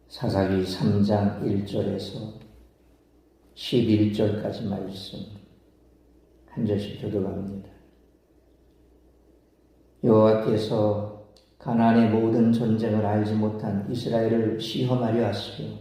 사사기 3장 1절에서 11절까지 말씀 한 절씩 교독합니다. 여호와께서 가나안의 모든 전쟁을 알지 못한 이스라엘을 시험하려 하시며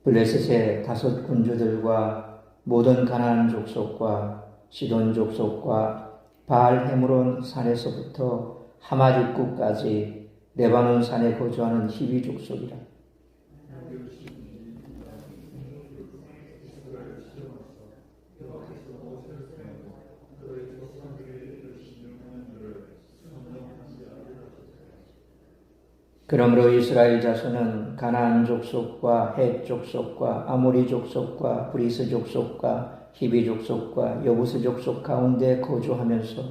블레셋의 5 군주들과 모든 가나안 족속과 시돈 족속과 바알 헤므론 산에서부터 하맛 입구까지 레바논 산에 거주하는 히위 족속이라. 그러므로 이스라엘 자손은 가나안 족속과 헷 족속과 아모리 족속과 브리스 족속과 히비 족속과 여부스 족속 가운데 거주하면서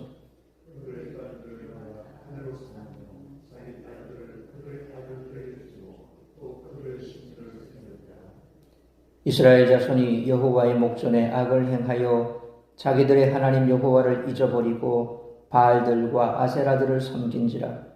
이스라엘 자손이 여호와의 목전에 악을 행하여 자기들의 하나님 여호와를 잊어버리고 바알들과 아세라들을 섬긴지라.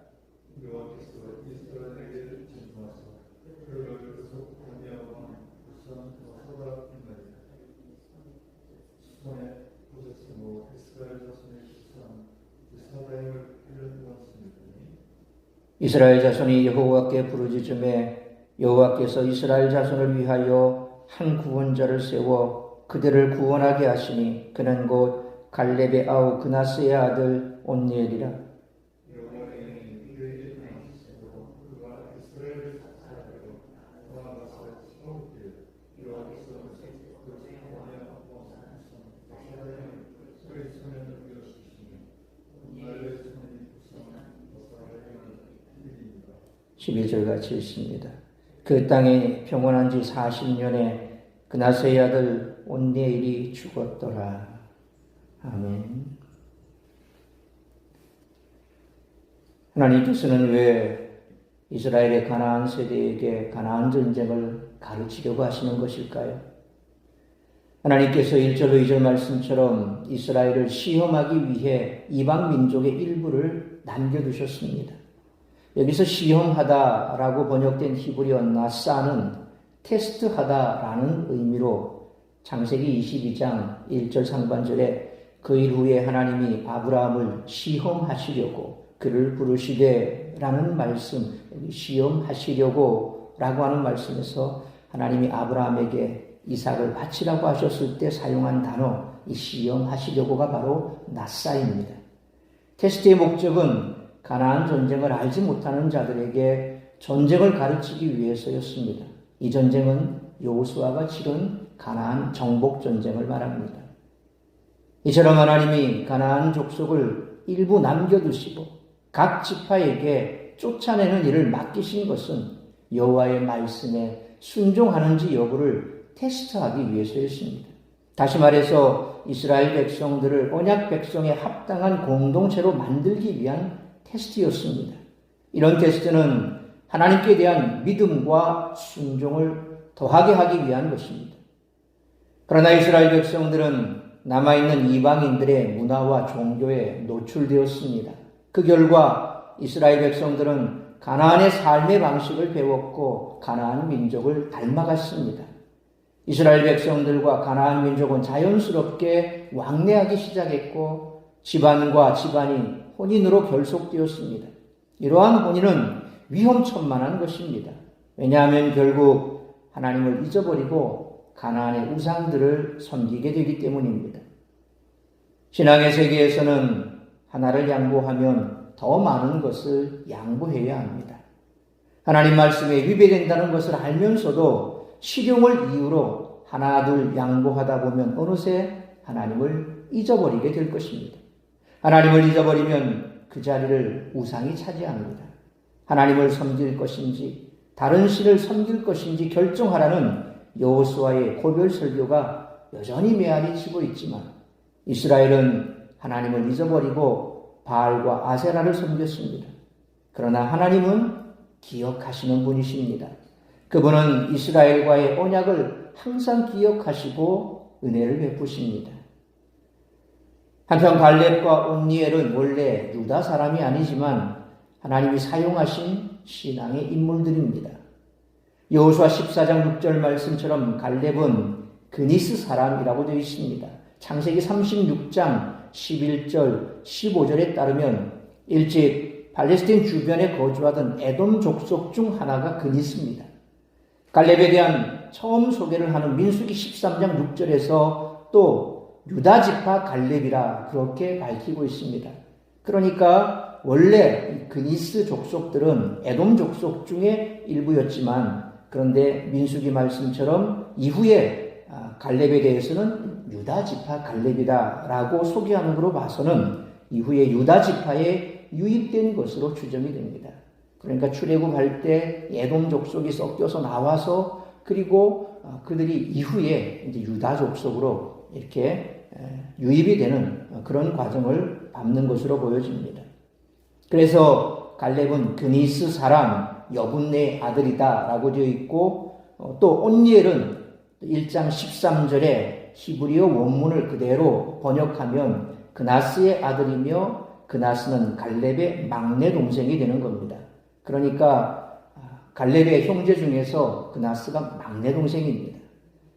이스라엘 자손이 여호와께 부르짖음에 여호와께서 이스라엘 자손을 위하여 한 구원자를 세워 그들을 구원하게 하시니 그는 곧 갈렙의 아우 그나스의 아들 온니엘이라. 같이 있습니다. 그 땅에 평온한 지 40년에 그나스의 아들 온니엘이 죽었더라. 아멘. 하나님께서는 왜 이스라엘의 가나안 세대에게 가나안 전쟁을 가르치려고 하시는 것일까요? 하나님께서 1절로 2절 말씀처럼 이스라엘을 시험하기 위해 이방 민족의 일부를 남겨두셨습니다. 여기서 시험하다라고 번역된 히브리어 나사는 테스트하다라는 의미로 창세기 22장 1절 상반절에 그 일 후에 하나님이 아브라함을 시험하시려고 그를 부르시되라는 말씀, 시험하시려고 라고 하는 말씀에서 하나님이 아브라함에게 이삭을 바치라고 하셨을 때 사용한 단어, 이 시험하시려고가 바로 나사입니다. 테스트의 목적은 가나안 전쟁을 알지 못하는 자들에게 전쟁을 가르치기 위해서였습니다. 이 전쟁은 여호수아가 치른 가나안 정복 전쟁을 말합니다. 이처럼 하나님이 가나안 족속을 일부 남겨두시고 각 지파에게 쫓아내는 일을 맡기신 것은 여호와의 말씀에 순종하는지 여부를 테스트하기 위해서였습니다. 다시 말해서 이스라엘 백성들을 언약 백성에 합당한 공동체로 만들기 위한 테스트였습니다. 이런 테스트는 하나님께 대한 믿음과 순종을 더하게 하기 위한 것입니다. 그러나 이스라엘 백성들은 남아있는 이방인들의 문화와 종교에 노출되었습니다. 그 결과 이스라엘 백성들은 가나안의 삶의 방식을 배웠고 가나안 민족을 닮아갔습니다. 이스라엘 백성들과 가나안 민족은 자연스럽게 왕래하기 시작했고 집안과 집안이 혼인으로 결속되었습니다. 이러한 혼인은 위험천만한 것입니다. 왜냐하면 결국 하나님을 잊어버리고 가나안의 우상들을 섬기게 되기 때문입니다. 신앙의 세계에서는 하나를 양보하면 더 많은 것을 양보해야 합니다. 하나님 말씀에 위배된다는 것을 알면서도 실용을 이유로 하나 둘 양보하다 보면 어느새 하나님을 잊어버리게 될 것입니다. 하나님을 잊어버리면 그 자리를 우상이 차지합니다. 하나님을 섬길 것인지 다른 신을 섬길 것인지 결정하라는 여호수아의 고별 설교가 여전히 메아리 치고 있지만 이스라엘은 하나님을 잊어버리고 바알과 아세라를 섬겼습니다. 그러나 하나님은 기억하시는 분이십니다. 그분은 이스라엘과의 언약을 항상 기억하시고 은혜를 베푸십니다. 한편 갈렙과 온니엘은 원래 유다 사람이 아니지만 하나님이 사용하신 신앙의 인물들입니다. 여호수아 14장 6절 말씀처럼 갈렙은 그니스 사람이라고 되어 있습니다. 창세기 36장 11절 15절에 따르면 일찍 팔레스틴 주변에 거주하던 에돔 족속 중 하나가 그니스입니다. 갈렙에 대한 처음 소개를 하는 민수기 13장 6절에서 또 유다 지파 갈렙이라 그렇게 밝히고 있습니다. 그러니까 원래 그니스 족속들은 에돔 족속 중에 일부였지만 그런데 민수기 말씀처럼 이후에 갈렙에 대해서는 유다 지파 갈렙이다라고 소개하는 것으로 봐서는 이후에 유다 지파에 유입된 것으로 추정이 됩니다. 그러니까 출애굽할 때 에돔 족속이 섞여서 나와서 그리고 그들이 이후에 이제 유다 족속으로 이렇게 유입이 되는 그런 과정을 밟는 것으로 보여집니다. 그래서 갈렙은 그니스 사람 여분네의 아들이다라고 되어 있고 또 온니엘은 1장 13절에 히브리어 원문을 그대로 번역하면 그나스의 아들이며 그나스는 갈렙의 막내 동생이 되는 겁니다. 그러니까 갈렙의 형제 중에서 그나스가 막내 동생입니다.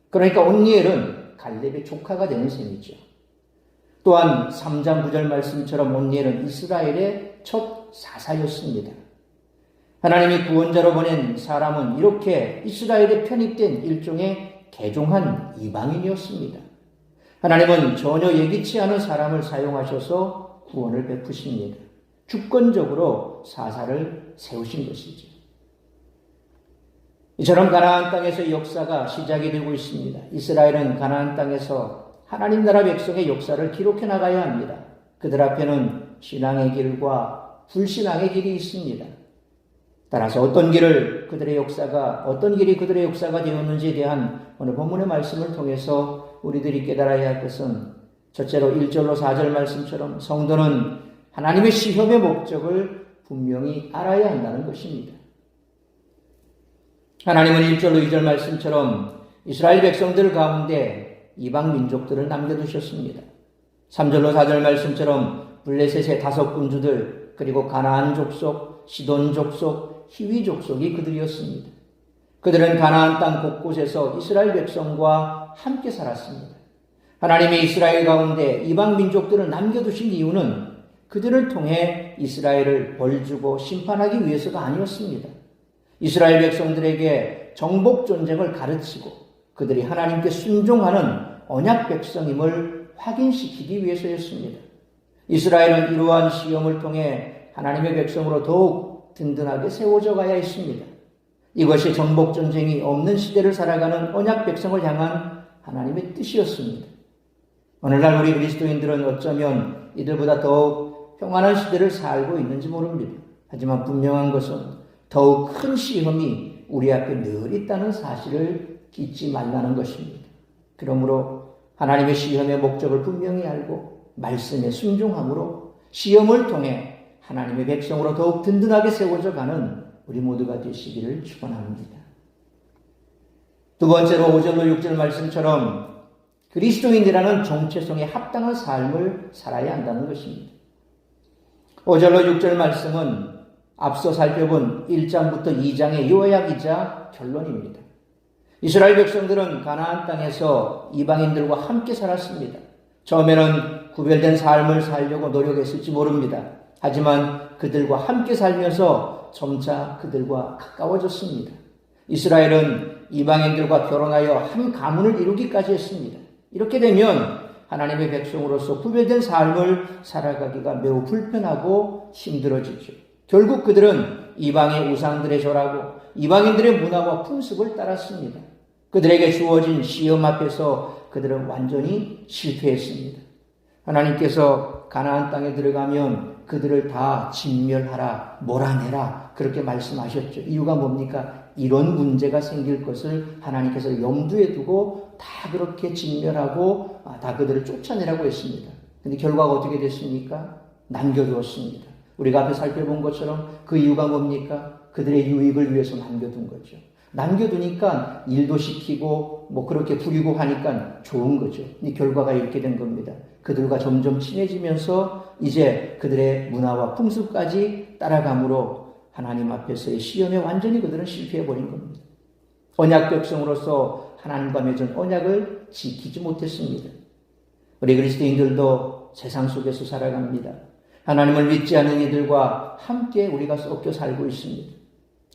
그러니까 온니엘은 갈렙의 조카가 되는 셈이죠. 또한 3장 9절 말씀처럼 온니엘은 이스라엘의 첫 사사였습니다. 하나님이 구원자로 보낸 사람은 이렇게 이스라엘에 편입된 일종의 개종한 이방인이었습니다. 하나님은 전혀 예기치 않은 사람을 사용하셔서 구원을 베푸십니다. 주권적으로 사사를 세우신 것이죠. 이처럼 가나안 땅에서 역사가 시작이 되고 있습니다. 이스라엘은 가나안 땅에서 하나님 나라 백성의 역사를 기록해 나가야 합니다. 그들 앞에는 신앙의 길과 불신앙의 길이 있습니다. 따라서 어떤 길이 그들의 역사가 되었는지에 대한 오늘 본문의 말씀을 통해서 우리들이 깨달아야 할 것은 첫째로 1절로 4절 말씀처럼 성도는 하나님의 시험의 목적을 분명히 알아야 한다는 것입니다. 하나님은 1절로 2절 말씀처럼 이스라엘 백성들 가운데 이방 민족들을 남겨두셨습니다. 3절로 4절 말씀처럼 블레셋의 5군주들 그리고 가나안 족속, 시돈 족속, 히위 족속이 그들이었습니다. 그들은 가나안 땅 곳곳에서 이스라엘 백성과 함께 살았습니다. 하나님이 이스라엘 가운데 이방 민족들을 남겨두신 이유는 그들을 통해 이스라엘을 벌주고 심판하기 위해서가 아니었습니다. 이스라엘 백성들에게 정복 전쟁을 가르치고 그들이 하나님께 순종하는 언약 백성임을 확인시키기 위해서였습니다. 이스라엘은 이러한 시험을 통해 하나님의 백성으로 더욱 든든하게 세워져 가야 했습니다. 이것이 정복 전쟁이 없는 시대를 살아가는 언약 백성을 향한 하나님의 뜻이었습니다. 오늘날 우리 그리스도인들은 어쩌면 이들보다 더욱 평안한 시대를 살고 있는지 모릅니다. 하지만 분명한 것은 더욱 큰 시험이 우리 앞에 늘 있다는 사실을 잊지 말라는 것입니다. 그러므로 하나님의 시험의 목적을 분명히 알고 말씀에 순종함으로 시험을 통해 하나님의 백성으로 더욱 든든하게 세워져 가는 우리 모두가 되시기를 축원합니다. 두 번째로 5절로 6절 말씀처럼 그리스도인이라는 정체성에 합당한 삶을 살아야 한다는 것입니다. 5절로 6절 말씀은 앞서 살펴본 1장부터 2장의 요약이자 결론입니다. 이스라엘 백성들은 가나안 땅에서 이방인들과 함께 살았습니다. 처음에는 구별된 삶을 살려고 노력했을지 모릅니다. 하지만 그들과 함께 살면서 점차 그들과 가까워졌습니다. 이스라엘은 이방인들과 결혼하여 한 가문을 이루기까지 했습니다. 이렇게 되면 하나님의 백성으로서 구별된 삶을 살아가기가 매우 불편하고 힘들어지죠. 결국 그들은 이방의 우상들에 절하고 이방인들의 문화와 풍습을 따랐습니다. 그들에게 주어진 시험 앞에서 그들은 완전히 실패했습니다. 하나님께서 가나안 땅에 들어가면 그들을 다 진멸하라, 몰아내라 그렇게 말씀하셨죠. 이유가 뭡니까? 이런 문제가 생길 것을 하나님께서 염두에 두고 다 그렇게 진멸하고 다 그들을 쫓아내라고 했습니다. 근데 결과가 어떻게 됐습니까? 남겨두었습니다. 우리가 앞에 살펴본 것처럼 그 이유가 뭡니까? 그들의 유익을 위해서 남겨둔 거죠. 남겨두니까 일도 시키고 뭐 그렇게 부리고 하니까 좋은 거죠. 이 결과가 이렇게 된 겁니다. 그들과 점점 친해지면서 이제 그들의 문화와 풍습까지 따라감으로 하나님 앞에서의 시험에 완전히 그들은 실패해버린 겁니다. 언약 백성으로서 하나님과 맺은 언약을 지키지 못했습니다. 우리 그리스도인들도 세상 속에서 살아갑니다. 하나님을 믿지 않는 이들과 함께 우리가 섞여 살고 있습니다.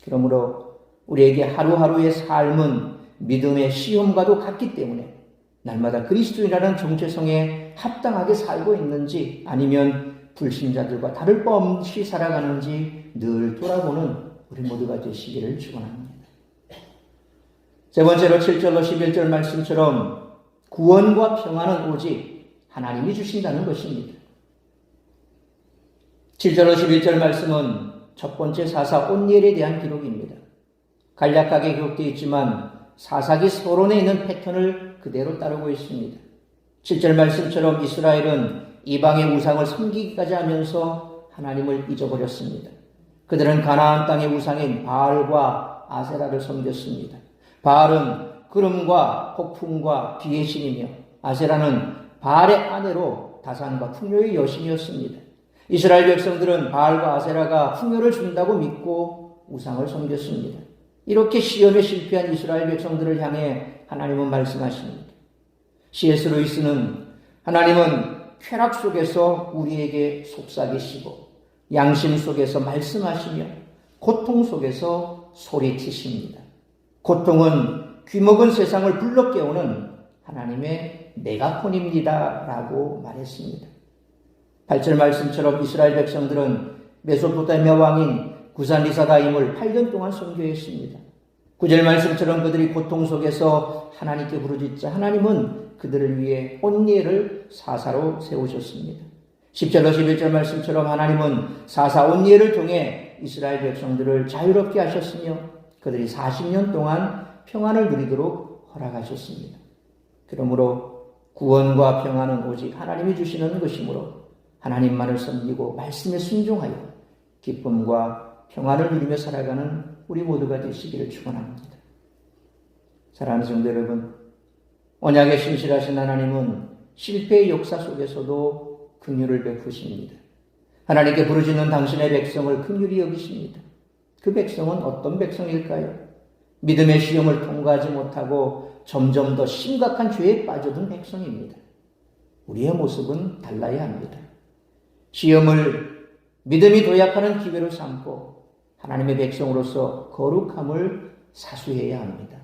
그러므로 우리에게 하루하루의 삶은 믿음의 시험과도 같기 때문에 날마다 그리스도인이라는 정체성에 합당하게 살고 있는지 아니면 불신자들과 다를 바 없이 살아가는지 늘 돌아보는 우리 모두가 되시기를 축원합니다. 세 번째로 7절로 11절 말씀처럼 구원과 평안은 오직 하나님이 주신다는 것입니다. 7절로 11절 말씀은 첫 번째 사사 온니엘에 대한 기록입니다. 간략하게 기록되어 있지만 사사기 서론에 있는 패턴을 그대로 따르고 있습니다. 7절 말씀처럼 이스라엘은 이방의 우상을 섬기기까지 하면서 하나님을 잊어버렸습니다. 그들은 가나안 땅의 우상인 바알과 아세라를 섬겼습니다. 바알은 구름과 폭풍과 비의 신이며 아세라는 바알의 아내로 다산과 풍요의 여신이었습니다. 이스라엘 백성들은 바알과 아세라가 풍요를 준다고 믿고 우상을 섬겼습니다. 이렇게 시험에 실패한 이스라엘 백성들을 향해 하나님은 말씀하십니다. C.S. 루이스는 하나님은 쾌락 속에서 우리에게 속삭이시고 양심 속에서 말씀하시며 고통 속에서 소리치십니다. 고통은 귀먹은 세상을 불러 깨우는 하나님의 메가폰입니다 라고 말했습니다. 8절 말씀처럼 이스라엘 백성들은 메소포타미아 왕인 구산리사다임을 8년 동안 섬겨했습니다. 9절 말씀처럼 그들이 고통 속에서 하나님께 부르짖자 하나님은 그들을 위해 온니엘을 사사로 세우셨습니다. 10절로 11절 말씀처럼 하나님은 사사 온니엘을 통해 이스라엘 백성들을 자유롭게 하셨으며 그들이 40년 동안 평안을 누리도록 허락하셨습니다. 그러므로 구원과 평안은 오직 하나님이 주시는 것이므로 하나님만을 섬기고 말씀에 순종하여 기쁨과 평안을 누리며 살아가는 우리 모두가 되시기를 축원합니다. 사랑하는 성도 여러분, 언약에 신실하신 하나님은 실패의 역사 속에서도 긍휼을 베푸십니다. 하나님께 부르짖는 당신의 백성을 긍휼히 여기십니다. 그 백성은 어떤 백성일까요? 믿음의 시험을 통과하지 못하고 점점 더 심각한 죄에 빠져든 백성입니다. 우리의 모습은 달라야 합니다. 시험을 믿음이 도약하는 기회로 삼고 하나님의 백성으로서 거룩함을 사수해야 합니다.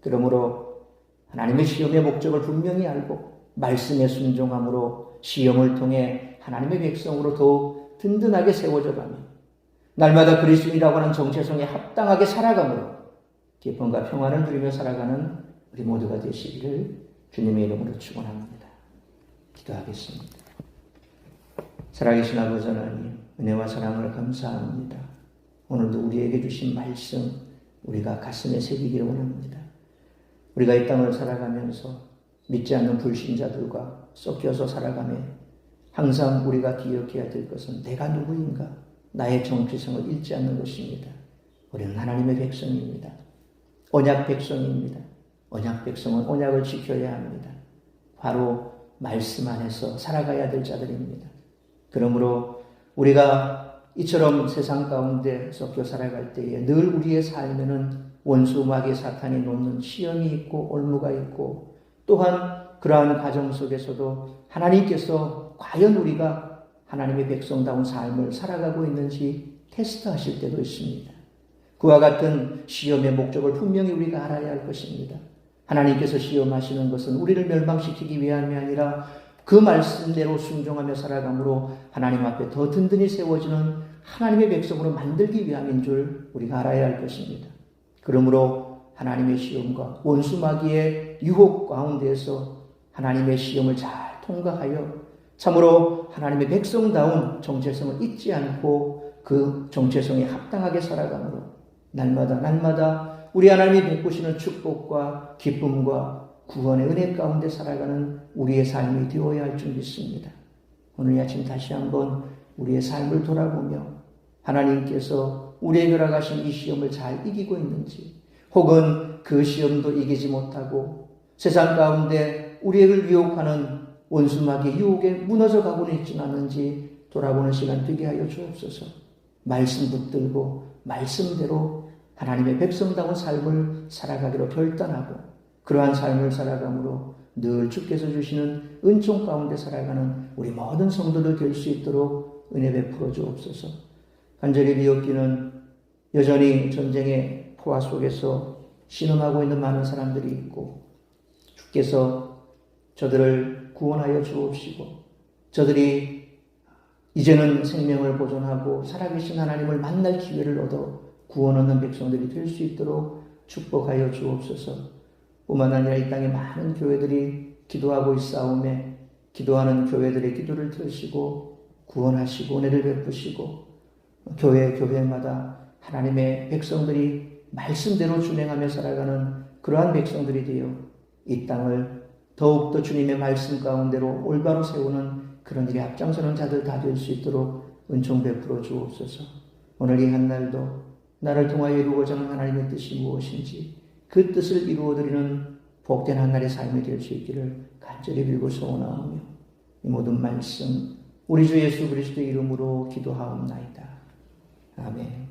그러므로 하나님의 시험의 목적을 분명히 알고 말씀에 순종함으로 시험을 통해 하나님의 백성으로 더욱 든든하게 세워져 가며 날마다 그리스도인이라고 하는 정체성에 합당하게 살아감으로 기쁨과 평안을 누리며 살아가는 우리 모두가 되시기를 주님의 이름으로 축원합니다. 기도하겠습니다. 살아계신 아버지 하나님, 은혜와 사랑을 감사합니다. 오늘도 우리에게 주신 말씀 우리가 가슴에 새기기를 원합니다. 우리가 이 땅을 살아가면서 믿지 않는 불신자들과 섞여서 살아가며 항상 우리가 기억해야 될 것은 내가 누구인가, 나의 정체성을 잃지 않는 것입니다. 우리는 하나님의 백성입니다. 언약 백성입니다. 언약 백성은 언약을 지켜야 합니다. 바로 말씀 안에서 살아가야 될 자들입니다. 그러므로 우리가 이처럼 세상 가운데 섞여 살아갈 때에 늘 우리의 삶에는 원수 마귀 사탄이 놓는 시험이 있고 올무가 있고 또한 그러한 과정 속에서도 하나님께서 과연 우리가 하나님의 백성다운 삶을 살아가고 있는지 테스트하실 때도 있습니다. 그와 같은 시험의 목적을 분명히 우리가 알아야 할 것입니다. 하나님께서 시험하시는 것은 우리를 멸망시키기 위함이 아니라 그 말씀대로 순종하며 살아감으로 하나님 앞에 더 든든히 세워지는 하나님의 백성으로 만들기 위함인 줄 우리가 알아야 할 것입니다. 그러므로 하나님의 시험과 원수 마귀의 유혹 가운데에서 하나님의 시험을 잘 통과하여 참으로 하나님의 백성다운 정체성을 잊지 않고 그 정체성에 합당하게 살아감으로 날마다 우리 하나님이 베푸시는 축복과 기쁨과 구원의 은혜 가운데 살아가는 우리의 삶이 되어야 할 줄 믿습니다. 오늘 아침 다시 한번 우리의 삶을 돌아보며 하나님께서 우리에게 허락하신 이 시험을 잘 이기고 있는지, 혹은 그 시험도 이기지 못하고 세상 가운데 우리를 유혹하는 원수마귀의 유혹에 무너져 가고는 있지는 않은지 돌아보는 시간 되게 하여 주옵소서. 말씀 붙들고 말씀대로 하나님의 백성다운 삶을 살아가기로 결단하고 그러한 삶을 살아감으로 늘 주께서 주시는 은총 가운데 살아가는 우리 모든 성도들 될 수 있도록 은혜 베풀어 주옵소서. 간절히 미혹기는 여전히 전쟁의 포화 속에서 신음하고 있는 많은 사람들이 있고 주께서 저들을 구원하여 주옵시고 저들이 이제는 생명을 보존하고 살아계신 하나님을 만날 기회를 얻어 구원 얻는 백성들이 될 수 있도록 축복하여 주옵소서. 뿐만 아니라 이 땅에 많은 교회들이 기도하고 있사오매 기도하는 교회들의 기도를 들으시고 구원하시고 은혜를 베푸시고 교회마다 하나님의 백성들이 말씀대로 준행하며 살아가는 그러한 백성들이 되어 이 땅을 더욱더 주님의 말씀 가운데로 올바로 세우는 그런 일에 앞장서는 자들 다 될 수 있도록 은총 베풀어 주옵소서. 오늘 이 한날도 나를 통하여 이루고자 하는 하나님의 뜻이 무엇인지 그 뜻을 이루어드리는 복된 한날의 삶이 될 수 있기를 간절히 빌고 소원하오며 이 모든 말씀 우리 주 예수 그리스도의 이름으로 기도하옵나이다. 아멘.